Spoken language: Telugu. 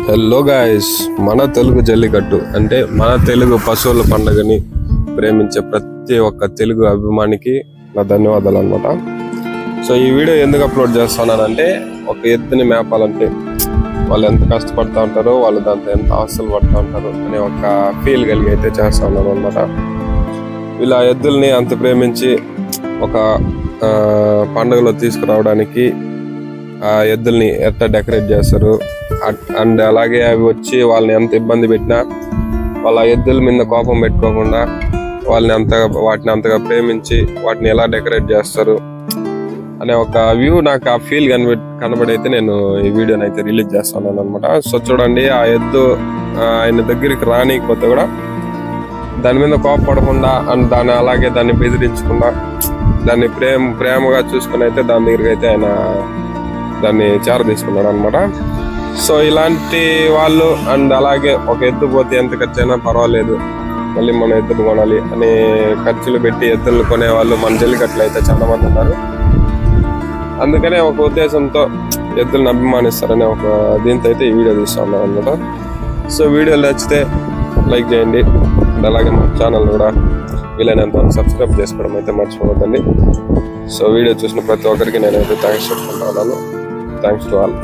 హలో గాయ్స్, మన తెలుగు జల్లికట్టు అంటే మన తెలుగు పశువుల పండుగని ప్రేమించే ప్రతి ఒక్క తెలుగు అభిమానికి నా ధన్యవాదాలు అన్నమాట. సో ఈ వీడియో ఎందుకు అప్లోడ్ చేస్తున్నానంటే, ఒక ఎద్దుని మేపాలంటే వాళ్ళు ఎంత కష్టపడుతూ ఉంటారో, వాళ్ళు దాంతో ఎంత అవసరం పడుతూ ఉంటారు అనే ఒక ఫీల్ కలిగి అయితే చేస్తా ఉన్నాను అనమాట. వీళ్ళ ఎద్దుల్ని అంత ప్రేమించి ఒక పండుగలో తీసుకురావడానికి ఆ ఎద్దుల్ని ఎట్లా డెకరేట్ చేస్తారు, అండ్ అలాగే అవి వచ్చి వాళ్ళని ఎంత ఇబ్బంది పెట్టినా వాళ్ళ ఎద్దుల మీద కోపం పెట్టుకోకుండా వాటిని అంతగా ప్రేమించి వాటిని ఎలా డెకరేట్ చేస్తారు అనే ఒక వ్యూ నాకు ఆ ఫీల్ కనబడైతే నేను ఈ వీడియోని అయితే రిలీజ్ చేస్తున్నాను అనమాట. సో చూడండి, ఆ ఎద్దు ఆయన దగ్గరికి రానికపోతే కూడా దాని మీద కోపపడకుండా అండ్ దాన్ని బెదిరించకుండా దాన్ని ప్రేమగా చూసుకుని అయితే దాని దగ్గరికి అయితే ఆయన దాన్ని చేర తీసుకున్నాడు అనమాట. సో ఇలాంటి వాళ్ళు అండ్ అలాగే ఒక ఎద్దు పోతే ఎంత ఖర్చు అయినా పర్వాలేదు, మళ్ళీ మనం ఎద్దులు కొనాలి అనే ఖర్చులు పెట్టి ఎద్దులు కొనే వాళ్ళు మన జల్లికట్లు అయితే చాలా మంది ఉన్నారు. అందుకనే ఒక ఉద్దేశంతో ఎద్దులను అభిమానిస్తారనే ఒక దీంతో అయితే ఈ వీడియో తీస్తా ఉన్నాను అనమాట. సో వీడియో నచ్చితే లైక్ చేయండి అండ్ అలాగే మన ఛానల్ కూడా వీలైనంత సబ్స్క్రైబ్ చేసుకోవడం అయితే మర్చిపోవద్దండి. సో వీడియో చూసిన ప్రతి ఒక్కరికి నేనైతే థ్యాంక్స్ చెప్పుకుంటున్నాను. Thanks to all.